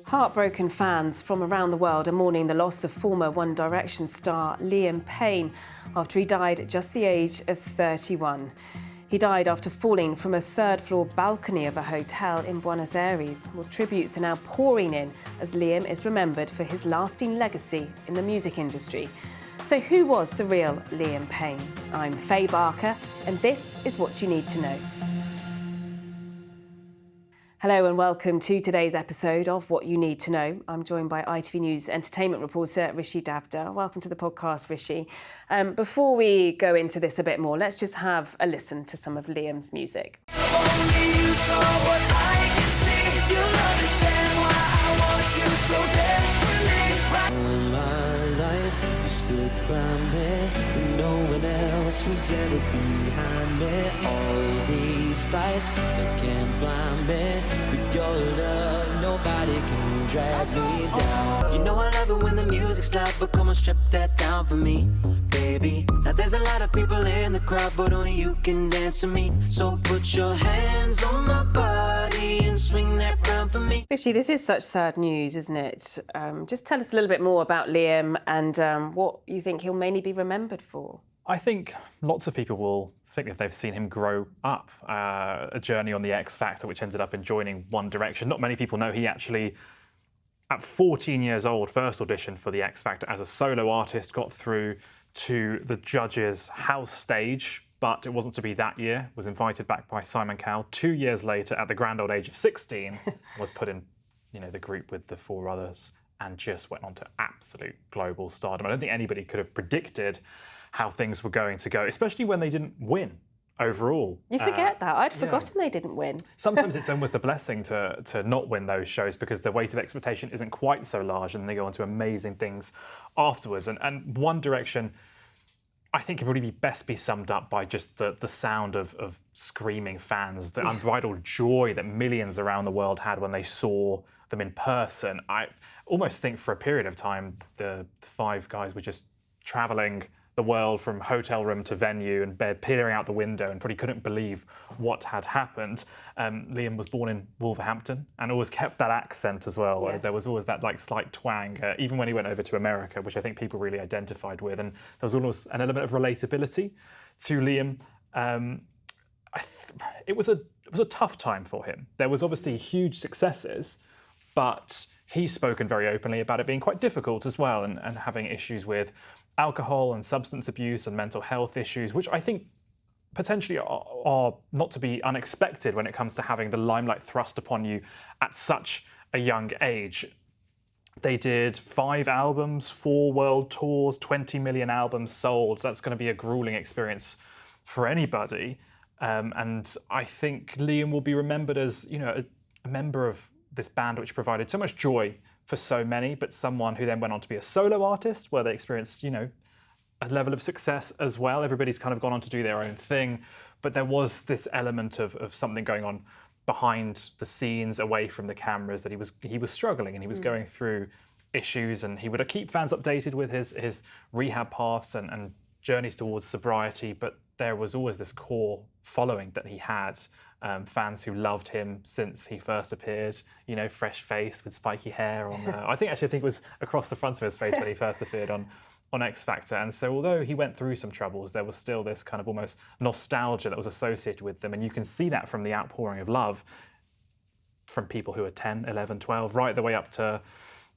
Heartbroken fans from around the world are mourning the loss of former One Direction star Liam Payne after he died at just the age of 31. He died after falling from a third-floor balcony of a hotel in Buenos Aires. Well, tributes are now pouring in as Liam is remembered for his lasting legacy in the music industry. So who was the real Liam Payne? I'm Faye Barker, and this is what you need to know. Hello and welcome to today's episode of What You Need to Know. I'm joined by ITV News Entertainment Reporter Rishi Davda. Welcome to the podcast, Rishi. Before we go into this a bit more, let's just have a listen to some of Liam's music. No one else was ever behind me. All these lights, they can't blind me. With your love, nobody can drag me down. You know I love it when the music's loud, but come on, strip that down for me, baby. Now there's a lot of people in the crowd, but only you can dance to me. So put your hands on my body and swing that crown for me. Rishi, this is such sad news, isn't it? Just tell us a little bit more about Liam and what you think he'll mainly be remembered for. I think lots of people will think that they've seen him grow up, a journey on the X Factor, which ended up in joining One Direction. Not many people know he actually, at 14 years old, first auditioned for the X Factor as a solo artist, got through to the judges' house stage, but it wasn't to be that year, was invited back by Simon Cowell. 2 years later, at the grand old age of 16, was put in the group with the four others and just went on to absolute global stardom. I don't think anybody could have predicted how things were going to go, especially when they didn't win overall. You forget that. I'd forgotten they didn't win. Sometimes it's almost a blessing to not win those shows because the weight of expectation isn't quite so large and they go on to amazing things afterwards. And One Direction, I think, can probably best be summed up by just the sound of screaming fans, the unbridled joy that millions around the world had when they saw them in person. I almost think for a period of time, the five guys were just travelling the world from hotel room to venue and bed, peering out the window and probably couldn't believe what had happened. Liam was born in Wolverhampton and always kept that accent as well. Yeah. There was always that slight twang, even when he went over to America, which I think people really identified with. And there was almost an element of relatability to Liam. It was a tough time for him. There was obviously huge successes, but he's spoken very openly about it being quite difficult as well and having issues with alcohol and substance abuse and mental health issues, which I think potentially are not to be unexpected when it comes to having the limelight thrust upon you at such a young age. They did 5 albums, 4 world tours, 20 million albums sold. That's going to be a grueling experience for anybody. And I think Liam will be remembered as, a member of this band which provided so much joy for so many, but someone who then went on to be a solo artist where they experienced, a level of success as well. Everybody's kind of gone on to do their own thing, but there was this element of something going on behind the scenes, away from the cameras, that he was struggling and he was going through issues, and he would keep fans updated with his rehab paths and journeys towards sobriety, but there was always this core following that he had. Fans who loved him since he first appeared, fresh face with spiky hair on. I think it was across the front of his face when he first appeared on X Factor. And so although he went through some troubles, there was still this kind of almost nostalgia that was associated with them. And you can see that from the outpouring of love from people who are 10, 11, 12, right the way up to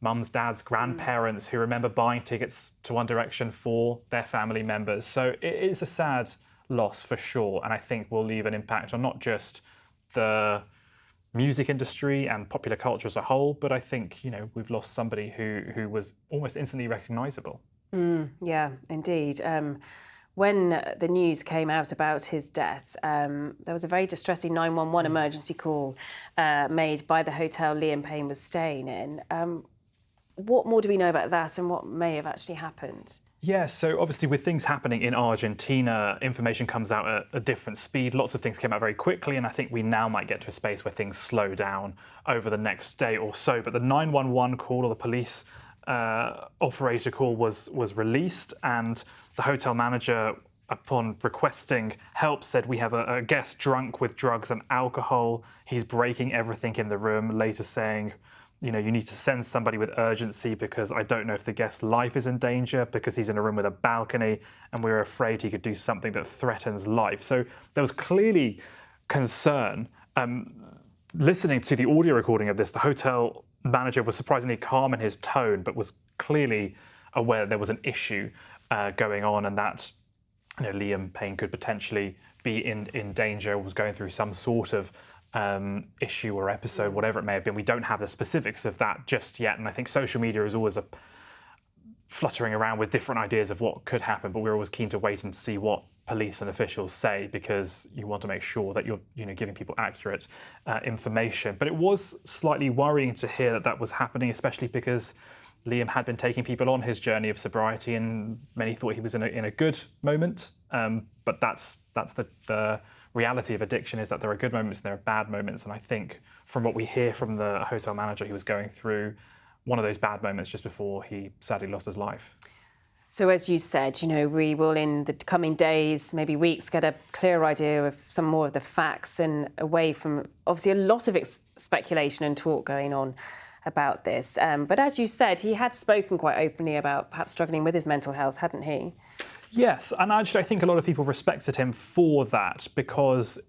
mums, dads, grandparents who remember buying tickets to One Direction for their family members. So it is a sad loss for sure, and I think will leave an impact on not just the music industry and popular culture as a whole, but I think we've lost somebody who was almost instantly recognisable. Yeah, indeed. When the news came out about his death, there was a very distressing 911 emergency call made by the hotel Liam Payne was staying in. What more do we know about that and what may have actually happened? Yeah, so obviously with things happening in Argentina, information comes out at a different speed. Lots of things came out very quickly, and I think we now might get to a space where things slow down over the next day or so. But the 911 call, or the police operator call, was released, and the hotel manager, upon requesting help, said, "We have a guest drunk with drugs and alcohol. He's breaking everything in the room," later saying you need to send somebody with urgency because I don't know if the guest's life is in danger because he's in a room with a balcony and we're afraid he could do something that threatens life. So there was clearly concern. Listening to the audio recording of this, the hotel manager was surprisingly calm in his tone, but was clearly aware that there was an issue going on and that Liam Payne could potentially be in danger, was going through some sort of issue or episode, whatever it may have been. We don't have the specifics of that just yet, and I think social media is always fluttering around with different ideas of what could happen, but we're always keen to wait and see what police and officials say because you want to make sure that you're giving people accurate information. But it was slightly worrying to hear that was happening, especially because Liam had been taking people on his journey of sobriety and many thought he was in a good moment. But that's the reality of addiction, is that there are good moments and there are bad moments. And I think from what we hear from the hotel manager, he was going through one of those bad moments just before he sadly lost his life. So as you said, we will in the coming days, maybe weeks, get a clear idea of some more of the facts and away from obviously a lot of speculation and talk going on about this. But as you said, he had spoken quite openly about perhaps struggling with his mental health, hadn't he? Yes, and actually I think a lot of people respected him for that because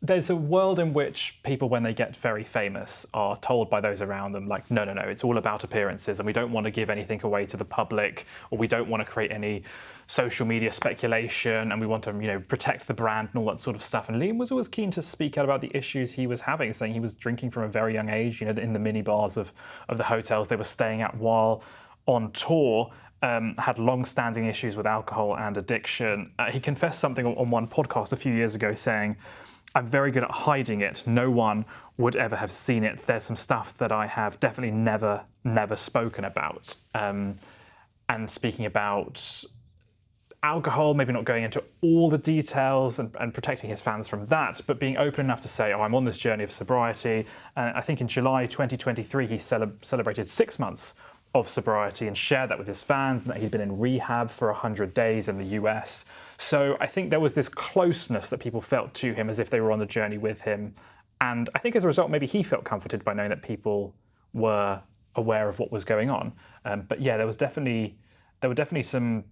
there's a world in which people, when they get very famous, are told by those around them, like, no, it's all about appearances and we don't want to give anything away to the public, or we don't want to create any social media speculation and we want to, protect the brand and all that sort of stuff. And Liam was always keen to speak out about the issues he was having, saying he was drinking from a very young age, in the mini bars of the hotels they were staying at while on tour. Had long-standing issues with alcohol and addiction. He confessed something on one podcast a few years ago saying, I'm very good at hiding it. No one would ever have seen it. There's some stuff that I have definitely never spoken about. And speaking about alcohol, maybe not going into all the details and protecting his fans from that, but being open enough to say, I'm on this journey of sobriety. And I think in July 2023, he celebrated 6 months of sobriety and shared that with his fans, and that he'd been in rehab for 100 days in the US. So I think there was this closeness that people felt to him as if they were on the journey with him. And I think as a result, maybe he felt comforted by knowing that people were aware of what was going on. But yeah, there were definitely some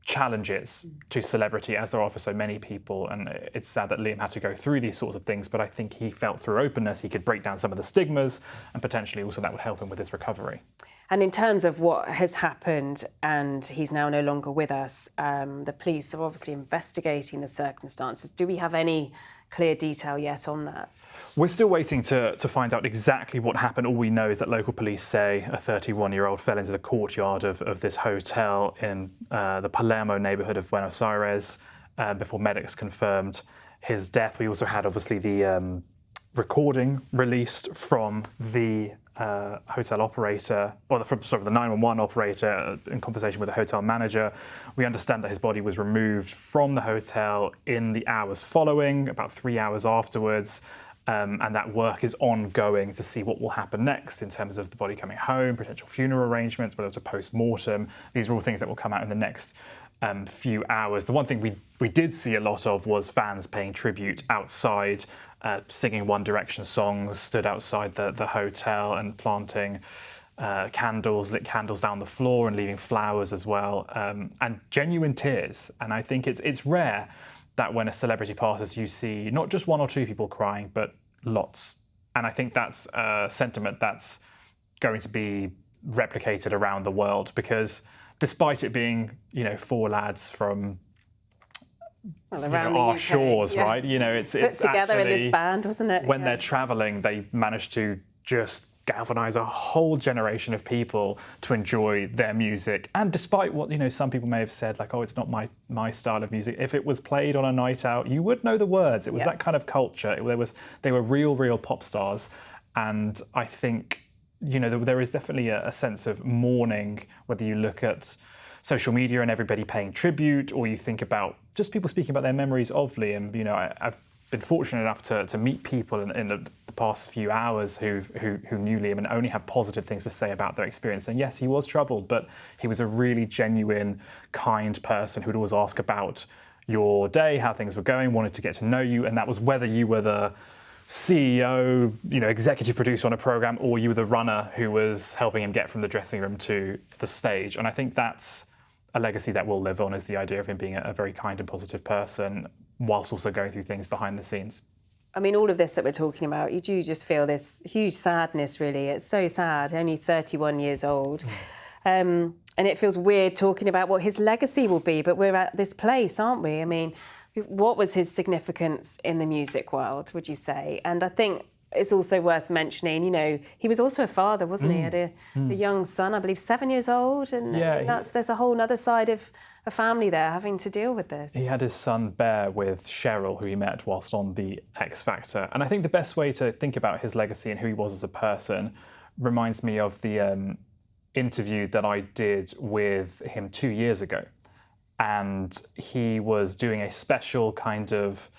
challenges to celebrity, as there are for so many people. And it's sad that Liam had to go through these sorts of things, but I think he felt through openness, he could break down some of the stigmas, and potentially also that would help him with his recovery. And in terms of what has happened, and he's now no longer with us, the police are obviously investigating the circumstances. Do we have any clear detail yet on that? We're still waiting to find out exactly what happened. All we know is that local police say a 31-year-old fell into the courtyard of this hotel in the Palermo neighbourhood of Buenos Aires before medics confirmed his death. We also had obviously the recording released from the hotel operator, or the 911 operator in conversation with the hotel manager. We understand that his body was removed from the hotel in the hours following, about 3 hours afterwards, and that work is ongoing to see what will happen next in terms of the body coming home, potential funeral arrangements, whether it's a post-mortem. These are all things that will come out in the next few hours. The one thing we did see a lot of was fans paying tribute outside, singing One Direction songs, stood outside the hotel and planting lit candles down the floor and leaving flowers as well, and genuine tears. And I think it's rare that when a celebrity passes, you see not just one or two people crying, but lots. And I think that's a sentiment that's going to be replicated around the world, because despite it being, 4 lads from around our UK, shores, yeah. Right? It's put together actually, in this band, wasn't it? When they're travelling, they manage to just galvanise a whole generation of people to enjoy their music. And despite what some people may have said, like, oh, it's not my style of music. If it was played on a night out, you would know the words. It was that kind of culture. They were real pop stars, and I think there is definitely a sense of mourning, whether you look at social media and everybody paying tribute, or you think about just people speaking about their memories of Liam. I've been fortunate enough to meet people in the past few hours who knew Liam and only have positive things to say about their experience. And yes, he was troubled, but he was a really genuine, kind person who'd always ask about your day, how things were going, wanted to get to know you, and that was whether you were the CEO, executive producer on a program, or you were the runner who was helping him get from the dressing room to the stage. And I think that's a legacy that will live on, is the idea of him being a very kind and positive person, whilst also going through things behind the scenes. I mean, all of this that we're talking about, you do just feel this huge sadness, really. It's so sad, only 31 years old. And it feels weird talking about what his legacy will be, but we're at this place, aren't we? I mean, what was his significance in the music world, would you say? And I think it's also worth mentioning, he was also a father, wasn't he? He had a young son, I believe 7 years old, and there's a whole other side of a family there having to deal with this. He had his son Bear with Cheryl, who he met whilst on the X Factor. And I think the best way to think about his legacy and who he was as a person reminds me of the interview that I did with him 2 years ago. And he was doing a special kind of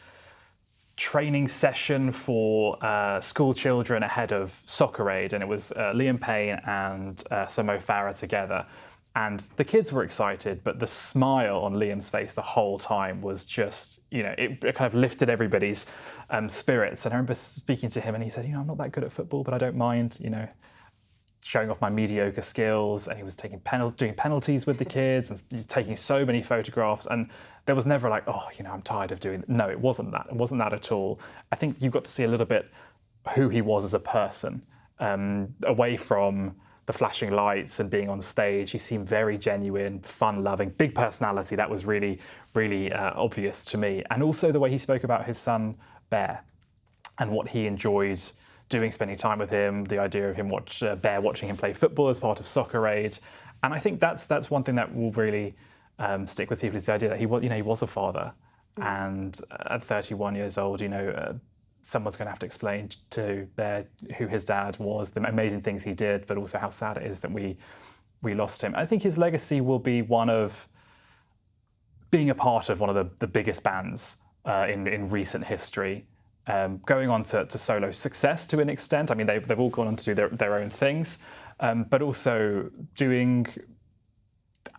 training session for school children ahead of Soccer Aid, and it was Liam Payne and Mo Farah together. And the kids were excited, but the smile on Liam's face the whole time was just, it kind of lifted everybody's spirits. And I remember speaking to him, and he said, I'm not that good at football, but I don't mind, showing off my mediocre skills. And he was doing penalties with the kids and taking so many photographs. And there was never like, I'm tired of doing that. No, it wasn't that. It wasn't that at all. I think you got to see a little bit who he was as a person, away from the flashing lights and being on stage. He seemed very genuine, fun-loving, big personality. That was really, really obvious to me. And also the way he spoke about his son, Bear, and what he enjoyed doing, spending time with him, the idea of him Bear watching him play football as part of Soccer Aid. And I think that's one thing that will really stick with people, is the idea that he was a father. And at 31 years old, someone's going to have to explain to Bear who his dad was, the amazing things he did, but also how sad it is that we lost him. I think his legacy will be one of being a part of one of the biggest bands in recent history, going on to solo success to an extent. I mean, they've all gone on to do their own things, but also doing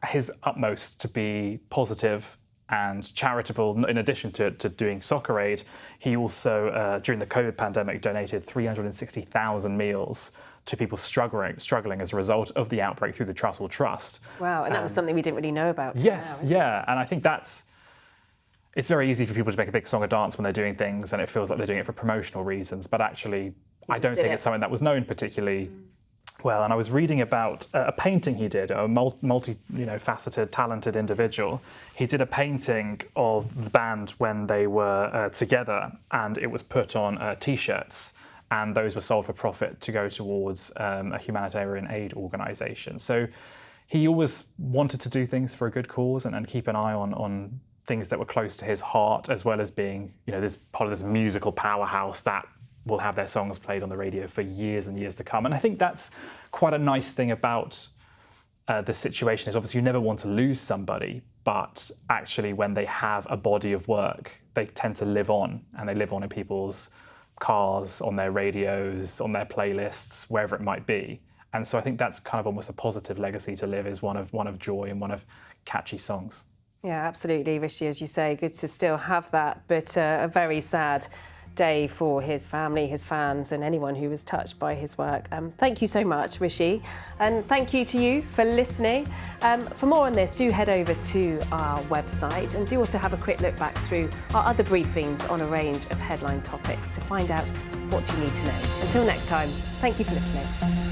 his utmost to be positive and charitable. In addition to doing Soccer Aid, he also, during the COVID pandemic, donated 360,000 meals to people struggling as a result of the outbreak through the Trussell Trust. Wow, and that was something we didn't really know about. Yes, and I think it's very easy for people to make a big song or dance when they're doing things, and it feels like they're doing it for promotional reasons, but actually I don't think it's something that was known particularly well. And I was reading about a painting he did, a multi-faceted, talented individual. He did a painting of the band when they were together, and it was put on T-shirts, and those were sold for profit to go towards a humanitarian aid organisation. So he always wanted to do things for a good cause and keep an eye on things that were close to his heart, as well as being, this part of this musical powerhouse that will have their songs played on the radio for years and years to come. And I think that's quite a nice thing about the situation, is obviously you never want to lose somebody, but actually when they have a body of work, they tend to live on, and they live on in people's cars, on their radios, on their playlists, wherever it might be. And so I think that's kind of almost a positive legacy to live, is one of joy and one of catchy songs. Yeah, absolutely, Rishi, as you say, good to still have that, but a very sad day for his family, his fans, and anyone who was touched by his work. Thank you so much, Rishi, and thank you to you for listening. For more on this, do head over to our website, and do also have a quick look back through our other briefings on a range of headline topics to find out what you need to know. Until next time, thank you for listening.